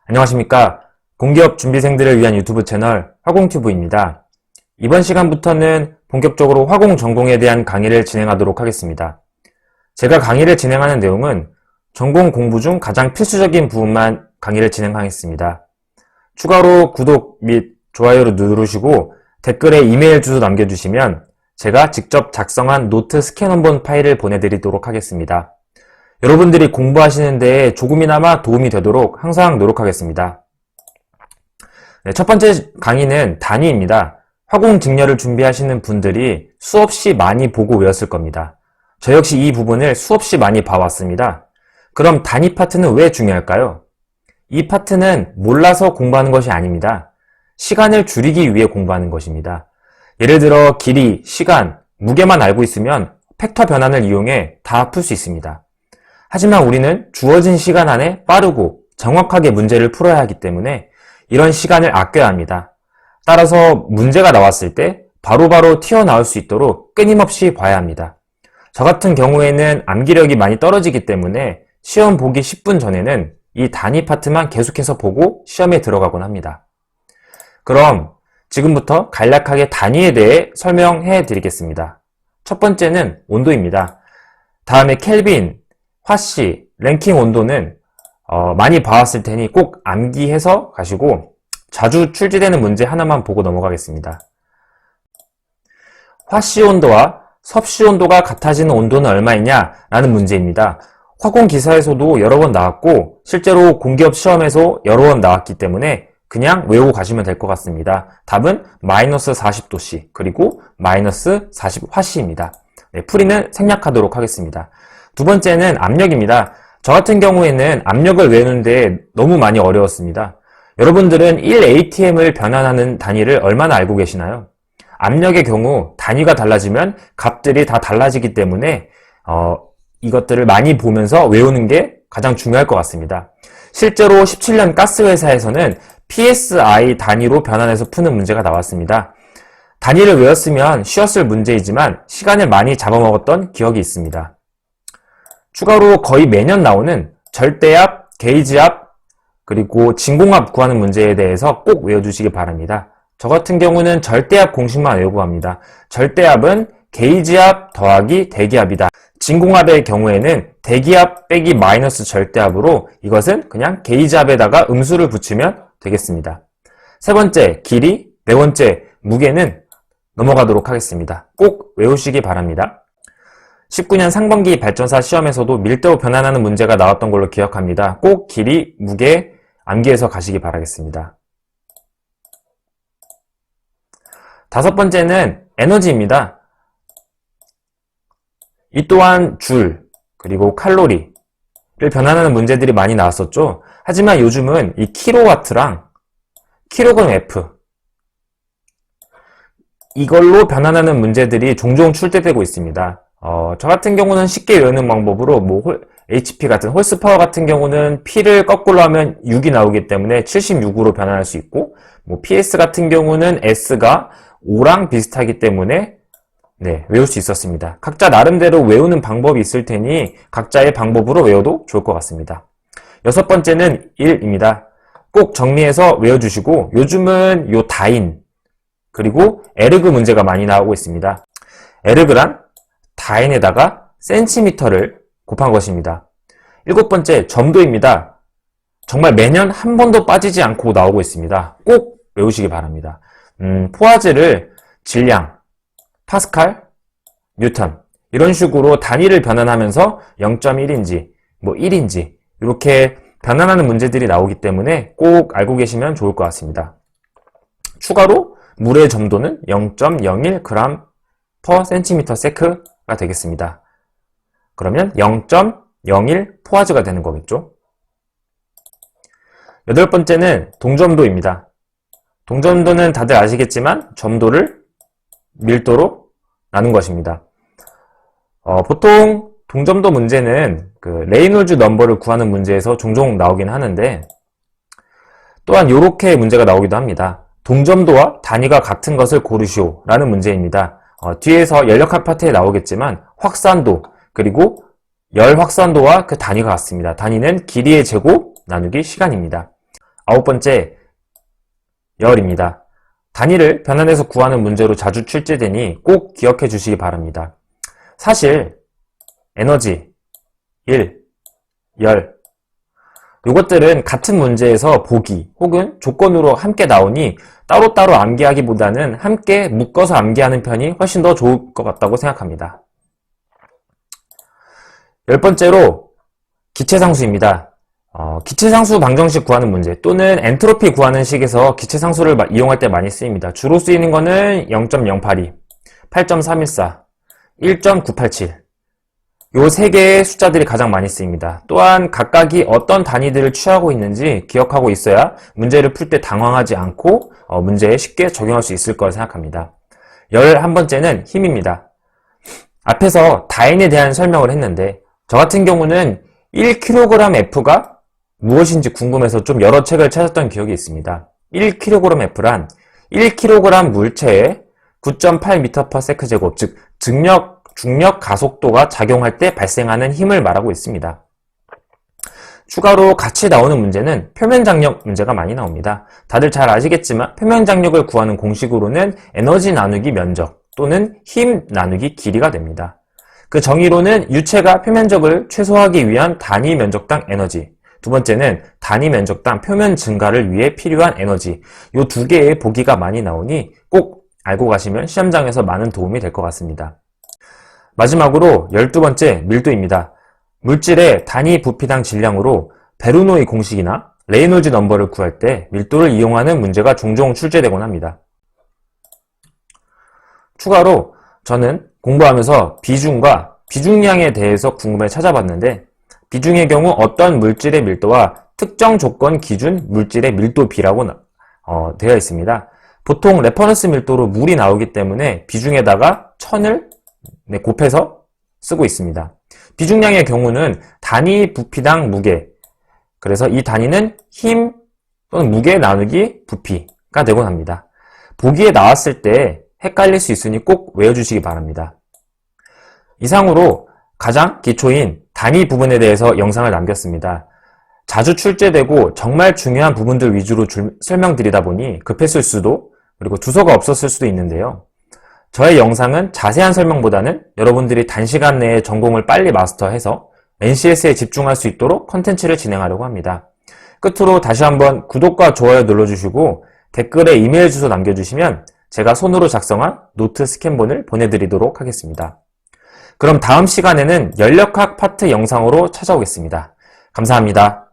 안녕하십니까. 공기업 준비생들을 위한 유튜브 채널 화공튜브입니다. 이번 시간부터는 본격적으로 화공 전공에 대한 강의를 진행하도록 하겠습니다. 제가 강의를 진행하는 내용은 전공 공부 중 가장 필수적인 부분만 강의를 진행하겠습니다. 추가로 구독 및 좋아요를 누르시고 댓글에 이메일 주소 남겨주시면 제가 직접 작성한 노트 스캔 원본 파일을 보내드리도록 하겠습니다. 여러분들이 공부하시는 데에 조금이나마 도움이 되도록 항상 노력하겠습니다. 첫 번째 강의는 단위입니다. 화공 직렬을 준비하시는 분들이 수없이 많이 보고 외웠을 겁니다. 저 역시 이 부분을 수없이 많이 봐왔습니다. 그럼 단위 파트는 왜 중요할까요? 이 파트는 몰라서 공부하는 것이 아닙니다. 시간을 줄이기 위해 공부하는 것입니다. 예를 들어 길이, 시간, 무게만 알고 있으면 팩터 변환을 이용해 다 풀 수 있습니다. 하지만 우리는 주어진 시간 안에 빠르고 정확하게 문제를 풀어야 하기 때문에 이런 시간을 아껴야 합니다. 따라서 문제가 나왔을 때 바로바로 튀어나올 수 있도록 끊임없이 봐야 합니다. 저 같은 경우에는 암기력이 많이 떨어지기 때문에 시험 보기 10분 전에는 이 단위 파트만 계속해서 보고 시험에 들어가곤 합니다. 그럼 지금부터 간략하게 단위에 대해 설명해 드리겠습니다. 첫 번째는 온도입니다. 다음에 켈빈, 화씨, 랭킹 온도는 많이 봐왔을 테니 꼭 암기해서 가시고 자주 출제되는 문제 하나만 보고 넘어가겠습니다. 화씨 온도와 섭씨 온도가 같아지는 온도는 얼마이냐? 라는 문제입니다. 화공 기사에서도 여러 번 나왔고 실제로 공기업 시험에서 여러 번 나왔기 때문에 그냥 외우고 가시면 될 것 같습니다. 답은 마이너스 40도씨 그리고 마이너스 40화씨입니다. 풀이는 생략하도록 하겠습니다. 두 번째는 압력입니다. 저 같은 경우에는 압력을 외우는데 너무 많이 어려웠습니다. 여러분들은 1atm을 변환하는 단위를 얼마나 알고 계시나요? 압력의 경우 단위가 달라지면 값들이 다 달라지기 때문에 이것들을 많이 보면서 외우는 게 가장 중요할 것 같습니다. 실제로 17년 가스회사에서는 PSI 단위로 변환해서 푸는 문제가 나왔습니다. 단위를 외웠으면 쉬웠을 문제이지만 시간을 많이 잡아먹었던 기억이 있습니다. 추가로 거의 매년 나오는 절대압, 게이지압, 그리고 진공압 구하는 문제에 대해서 꼭 외워주시기 바랍니다. 저 같은 경우는 절대압 공식만 외우고 합니다. 절대압은 게이지압 더하기 대기압이다. 진공압의 경우에는 대기압 빼기 마이너스 절대압으로 이것은 그냥 게이지압에다가 음수를 붙이면 되겠습니다. 세 번째, 길이, 네 번째, 무게는 넘어가도록 하겠습니다. 꼭 외우시기 바랍니다. 19년 상반기 발전사 시험에서도 밀도로 변환하는 문제가 나왔던 걸로 기억합니다. 꼭 길이, 무게, 암기해서 가시기 바라겠습니다. 다섯 번째는 에너지입니다. 이 또한 줄, 그리고 칼로리를 변환하는 문제들이 많이 나왔었죠. 하지만 요즘은 이 킬로와트랑 킬로그램 F 이걸로 변환하는 문제들이 종종 출제되고 있습니다. 저 같은 경우는 쉽게 외우는 방법으로 HP 같은 홀스파워 같은 경우는 P를 거꾸로 하면 6이 나오기 때문에 76으로 변환할 수 있고 PS 같은 경우는 S가 5랑 비슷하기 때문에 외울 수 있었습니다. 각자 나름대로 외우는 방법이 있을 테니 각자의 방법으로 외워도 좋을 것 같습니다. 여섯 번째는 1입니다. 꼭 정리해서 외워주시고 요즘은 요 다인 그리고 에르그 문제가 많이 나오고 있습니다. 에르그란 다인에다가 센티미터를 곱한 것입니다. 일곱 번째, 점도입니다. 정말 매년 한 번도 빠지지 않고 나오고 있습니다. 꼭 외우시기 바랍니다. 포화제를 질량, 파스칼, 뉴턴 이런 식으로 단위를 변환하면서 0.1인지 1인지 이렇게 변환하는 문제들이 나오기 때문에 꼭 알고 계시면 좋을 것 같습니다. 추가로 물의 점도는 0.01g per cm/s가 되겠습니다. 그러면 0.01 포화즈가 되는 거겠죠. 여덟 번째는 동점도입니다. 동점도는 다들 아시겠지만 점도를 밀도로 나눈 것입니다. 보통 동점도 문제는 레이놀즈 넘버를 구하는 문제에서 종종 나오긴 하는데 또한 이렇게 문제가 나오기도 합니다. 동점도와 단위가 같은 것을 고르시오 라는 문제입니다. 뒤에서 연력학 파트에 나오겠지만 확산도 그리고 열 확산도와 그 단위가 같습니다. 단위는 길이의 제곱 나누기 시간입니다. 9번째, 열입니다. 단위를 변환해서 구하는 문제로 자주 출제되니 꼭 기억해 주시기 바랍니다. 사실 에너지, 일, 열 이것들은 같은 문제에서 보기 혹은 조건으로 함께 나오니 따로따로 암기하기보다는 함께 묶어서 암기하는 편이 훨씬 더 좋을 것 같다고 생각합니다. 10번째로 기체상수입니다. 기체상수 방정식 구하는 문제 또는 엔트로피 구하는 식에서 기체상수를 이용할 때 많이 쓰입니다. 주로 쓰이는 거는 0.082, 8.314, 1.987 요 세 개의 숫자들이 가장 많이 쓰입니다. 또한 각각이 어떤 단위들을 취하고 있는지 기억하고 있어야 문제를 풀 때 당황하지 않고 문제에 쉽게 적용할 수 있을 거라 생각합니다. 11번째는 힘입니다. 앞에서 다인에 대한 설명을 했는데 저 같은 경우는 1kgF가 무엇인지 궁금해서 좀 여러 책을 찾았던 기억이 있습니다. 1kgF란 1kg 물체에 9.8m/s제곱, 즉 중력 가속도가 작용할 때 발생하는 힘을 말하고 있습니다. 추가로 같이 나오는 문제는 표면장력 문제가 많이 나옵니다. 다들 잘 아시겠지만 표면장력을 구하는 공식으로는 에너지 나누기 면적 또는 힘 나누기 길이가 됩니다. 그 정의로는 유체가 표면적을 최소화하기 위한 단위 면적당 에너지, 두 번째는 단위 면적당 표면 증가를 위해 필요한 에너지, 이 두 개의 보기가 많이 나오니 꼭 알고 가시면 시험장에서 많은 도움이 될 것 같습니다. 마지막으로 12번째 밀도입니다. 물질의 단위 부피당 질량으로 베르노이 공식이나 레이놀즈 넘버를 구할 때 밀도를 이용하는 문제가 종종 출제되곤 합니다. 추가로 저는 공부하면서 비중과 비중량에 대해서 궁금해 찾아봤는데 비중의 경우 어떤 물질의 밀도와 특정 조건 기준 물질의 밀도 비라고 되어 있습니다. 보통 레퍼런스 밀도로 물이 나오기 때문에 비중에다가 1000을 곱해서 쓰고 있습니다. 비중량의 경우는 단위 부피당 무게, 그래서 이 단위는 힘 또는 무게 나누기 부피가 되곤 합니다. 보기에 나왔을 때 헷갈릴 수 있으니 꼭 외워주시기 바랍니다. 이상으로 가장 기초인 단위 부분에 대해서 영상을 남겼습니다. 자주 출제되고 정말 중요한 부분들 위주로 설명드리다 보니 급했을 수도 그리고 주소가 없었을 수도 있는데요. 저의 영상은 자세한 설명보다는 여러분들이 단시간 내에 전공을 빨리 마스터해서 NCS에 집중할 수 있도록 컨텐츠를 진행하려고 합니다. 끝으로 다시 한번 구독과 좋아요 눌러주시고 댓글에 이메일 주소 남겨주시면 제가 손으로 작성한 노트 스캔본을 보내드리도록 하겠습니다. 그럼 다음 시간에는 연력학 파트 영상으로 찾아오겠습니다. 감사합니다.